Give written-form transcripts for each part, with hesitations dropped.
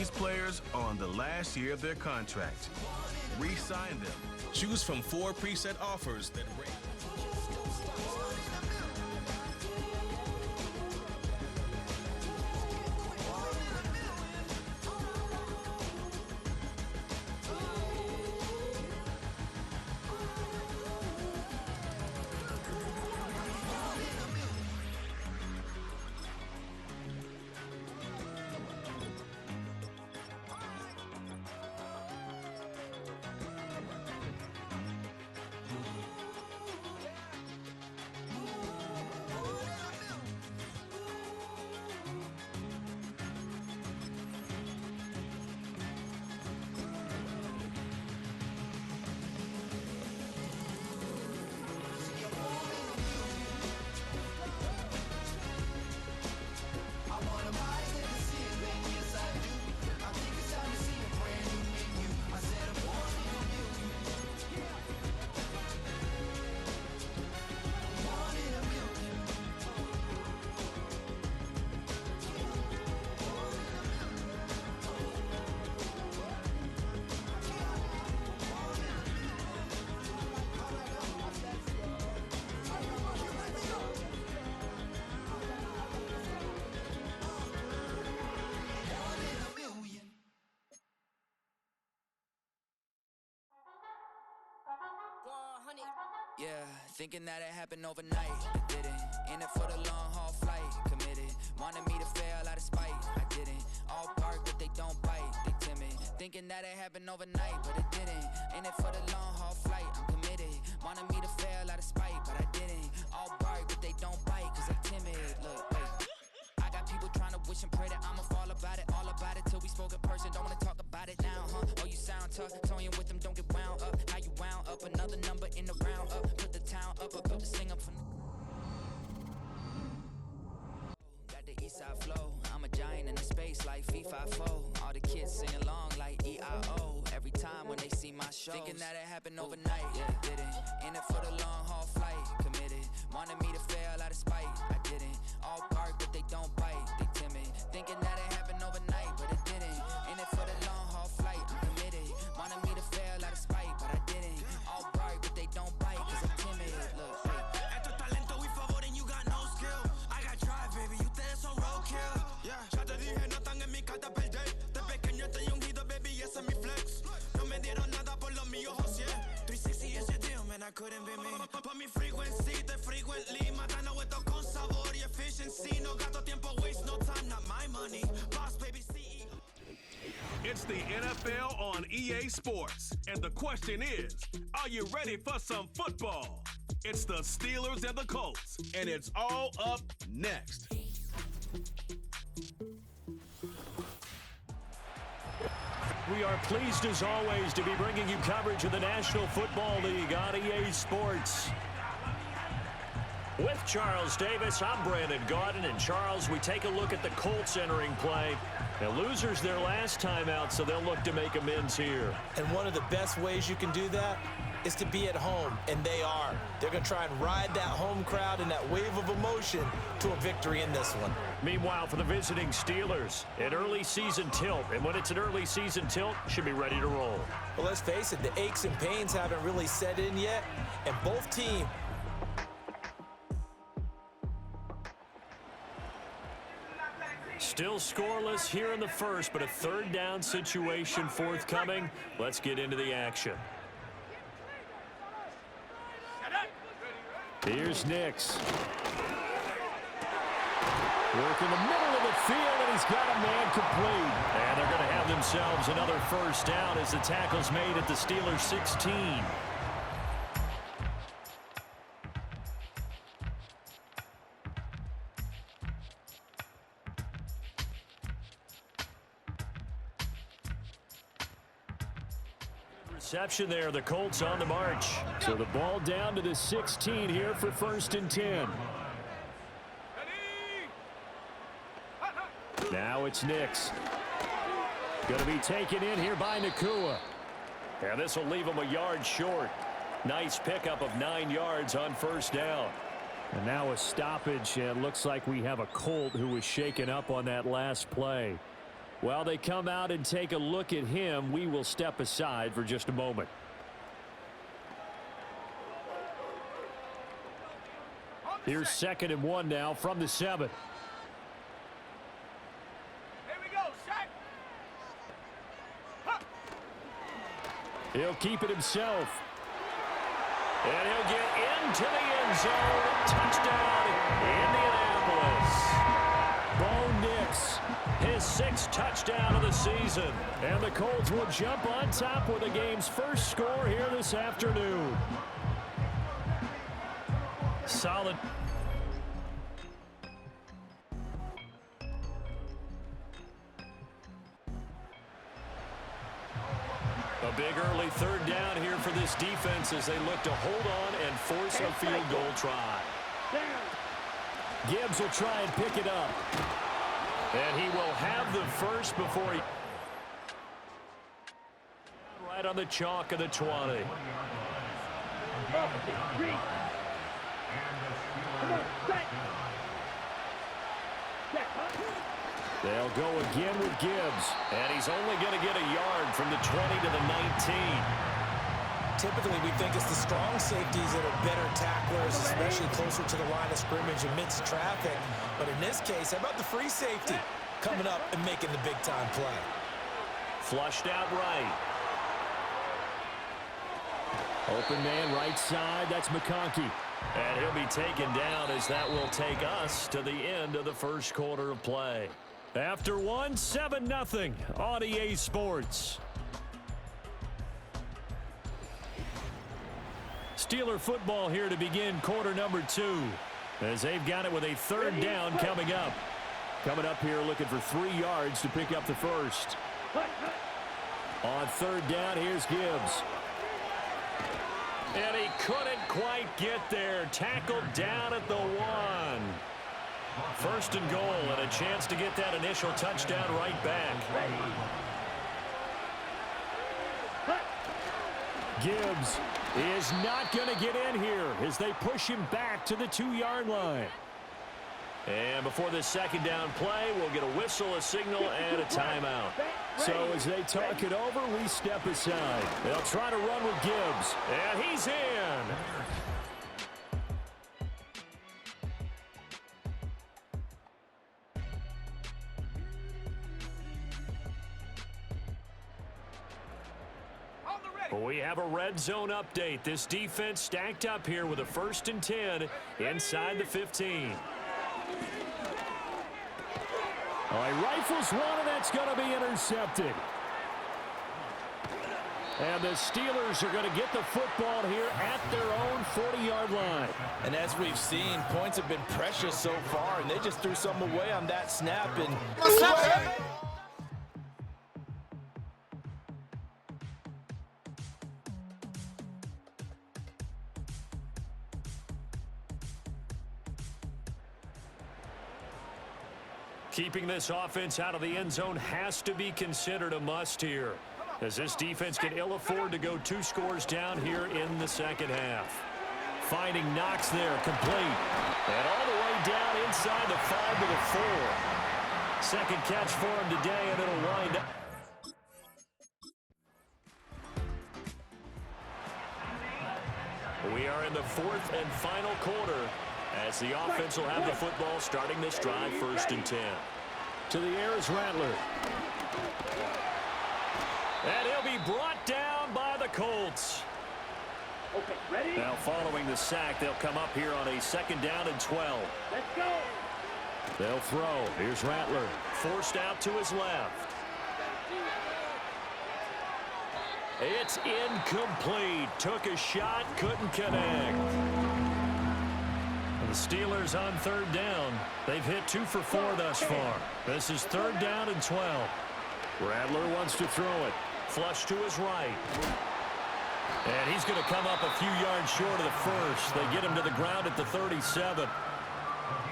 these players are on the last year of their contract. Re-sign them. Choose from 4 preset offers that rate. Yeah, thinking that it happened overnight, it didn't. In it for the long haul flight, committed. Wanted me to fail out of spite, I didn't. All bark but they don't bite, they timid. Thinking that it happened overnight, but it didn't. In it for the long haul flight, I'm committed. Wanted me to fail out of spite, but I didn't. All bark but they don't bite, cause I'm timid. Look, wait. I got people trying to wish and pray that I'ma fall about it. All about it till we spoke in person, don't wanna talk about it now, huh? Oh, you sound tough, toying with them, don't get wound up. How you wound up, another number in the round up. Put the town up, I built this thing up from got the east side flow. I'm a giant in the space like FIFA4. All the kids sing along like EIO. Every time when they see my shows. Thinking that it happened overnight, yeah, didn't. In it for the long haul flight, committed. Wanted me to fail out of spite, I didn't. All bark but they don't bite, they timid. Thinking that it happened overnight, but it didn't. In it for the long haul flight, I'm committed. Wanted me to fail out of spite, but I didn't. All bark but they don't bite, cause I'm timid. Look, Esto es talento y favor and you got no skill. I got drive, baby, ustedes son roadkill. Yeah, ya te dije, no están en mi carta perder. De pequeño estoy ungido, baby, ese es mi flex. No me dieron nada por lo mío, José. 360 is your deal, man, I couldn't be me. Pa' mi frequency, te frequently. Matando esto con sabor y efficiency. No gasto tiempo, waste no time, not my money. Boss, baby, CEO. It's the NFL on EA Sports, and the question is, are you ready for some football? It's the Steelers and the Colts, and it's all up next. We are pleased as always to be bringing you coverage of the National Football League on EA Sports. With Charles Davis, I'm Brandon Gaudin, and Charles, we take a look at the Colts entering play. Now, losers their last time out, so they'll look to make amends here. And one of the best ways you can do that is to be at home, and they are. They're going to try and ride that home crowd and that wave of emotion to a victory in this one. Meanwhile, for the visiting Steelers, an early season tilt, and when it's an early season tilt, should be ready to roll. Well, let's face it, the aches and pains haven't really set in yet, and both teams. Still scoreless here in the first, but a third down situation forthcoming. Let's get into the action. Here's Nix. Work in the middle of the field, and he's got a man complete. And they're going to have themselves another first down as the tackle's made at the Steelers' 16. Reception there, the Colts on the march. So the ball down to the 16 here for 1st and 10. Now it's Nix. Going to be taken in here by Nakua. And this will leave him a yard short. Nice pickup of 9 yards on 1st down. And now a stoppage, and looks like we have a Colt who was shaken up on that last play. While they come out and take a look at him, we will step aside for just a moment. Here's 2nd and 1 now from the 7. Here we go, Shaq. Huh. He'll keep it himself. And he'll get into the end zone. Touchdown, Indianapolis. Bo Nix, his 6th touchdown of the season. And the Colts will jump on top with the game's first score here this afternoon. Solid. A big early 3rd down here for this defense as they look to hold on and force a field goal try. Gibbs will try and pick it up. And he will have the first before he... Right on the chalk of the 20. They'll go again with Gibbs. And he's only going to get a yard from the 20 to the 19. Typically, we think it's the strong safeties that are better tacklers, especially closer to the line of scrimmage amidst traffic. But in this case, how about the free safety coming up and making the big-time play? Flushed out right. Open man right side. That's McConkey. And he'll be taken down as that will take us to the end of the first quarter of play. After 7-0 on EA Sports. Steeler football here to begin quarter number 2. As they've got it with a 3rd down coming up. Coming up here looking for 3 yards to pick up the first. On 3rd down, here's Gibbs. And he couldn't quite get there. Tackled down at the 1. 1st and goal and a chance to get that initial touchdown right back. Gibbs is not going to get in here as they push him back to the 2-yard line. And before this 2nd down play, we'll get a whistle, a signal, and a timeout. So as they talk it over, we step aside. They'll try to run with Gibbs, and he's in. We have a red zone update. This defense stacked up here with a 1st and 10 inside the 15. He rifles one, and that's going to be intercepted. And the Steelers are going to get the football here at their own 40-yard line. And as we've seen, points have been precious so far, and they just threw some away on that snap. And keeping this offense out of the end zone has to be considered a must here, as this defense can ill afford to go 2 scores down here in the 2nd half. Finding Knox there, complete. And all the way down inside the 5 to the 4. 2nd catch for him today, and it'll wind up. We are in the 4th and final quarter as the offense will have the football starting this drive 1st and 10. To the air is Rattler. And he'll be brought down by the Colts. Okay, ready? Now following the sack, they'll come up here on a 2nd down and 12. Let's go. They'll throw. Here's Rattler. Forced out to his left. It's incomplete. Took a shot, couldn't connect. The Steelers on 3rd down. They've hit 2 for 4 thus far. This is 3rd down and 12. Rattler wants to throw it. Flush to his right. And he's going to come up a few yards short of the first. They get him to the ground at the 37.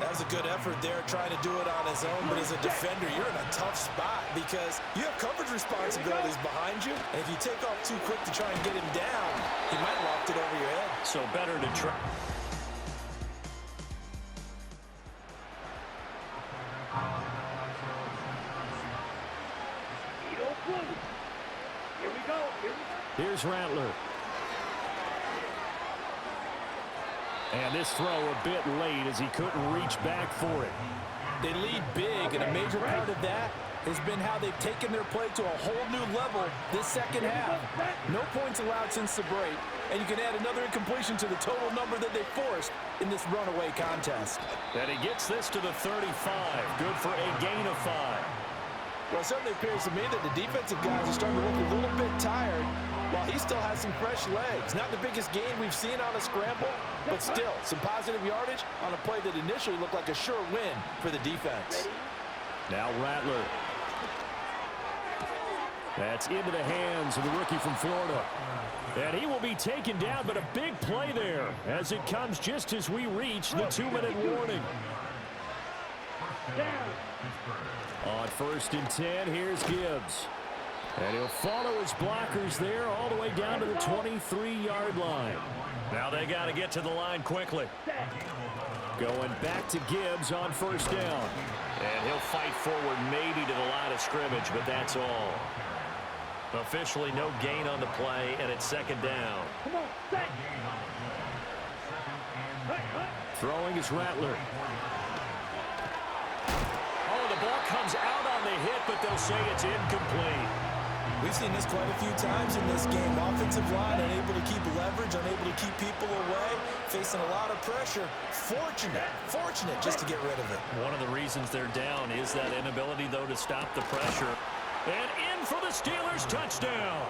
that was a good effort there, trying to do it on his own. But as a defender, you're in a tough spot because you have coverage responsibilities behind you. And if you take off too quick to try and get him down, he might have locked it over your head. So better to try. Here's Rattler. And this throw a bit late as he couldn't reach back for it. They lead big, and a major part of that has been how they've taken their play to a whole new level this second half. No points allowed since the break, and you can add another incompletion to the total number that they forced in this runaway contest. And he gets this to the 35. Good for a gain of 5. Well, it certainly appears to me that the defensive guys are starting to look a little bit tired, while he still has some fresh legs. Not the biggest gain we've seen on a scramble, but still some positive yardage on a play that initially looked like a sure win for the defense. Now Rattler. That's into the hands of the rookie from Florida. And he will be taken down, but a big play there as it comes just as we reach the 2-minute warning. On 1st and 10, here's Gibbs. And he'll follow his blockers there all the way down to the 23-yard line. Now they got to get to the line quickly. Going back to Gibbs on 1st down. And he'll fight forward maybe to the line of scrimmage, but that's all. Officially no gain on the play, and it's 2nd down. Throwing is Rattler. Oh, the ball comes out on the hit, but they'll say it's incomplete. We've seen this quite a few times in this game. Offensive line unable to keep leverage, unable to keep people away, facing a lot of pressure. Fortunate just to get rid of it. One of the reasons they're down is that inability, though, to stop the pressure. And in for the Steelers, touchdown.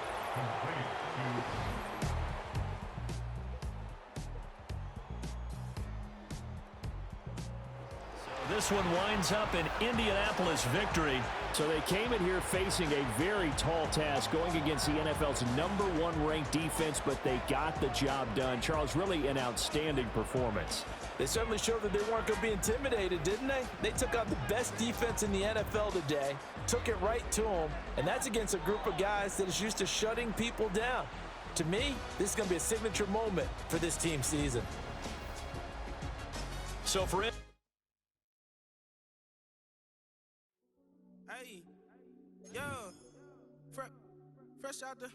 This one winds up an Indianapolis victory. So they came in here facing a very tall task going against the NFL's #1 ranked defense, but they got the job done. Charles, really an outstanding performance. They certainly showed that they weren't going to be intimidated, didn't they? They took out the best defense in the NFL today, took it right to them, and that's against a group of guys that is used to shutting people down. To me, this is going to be a signature moment for this team season. So for it. Hey, yo, fresh out the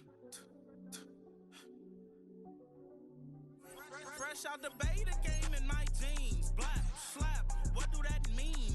fresh out the beta game in my jeans. Black slap, what do that mean?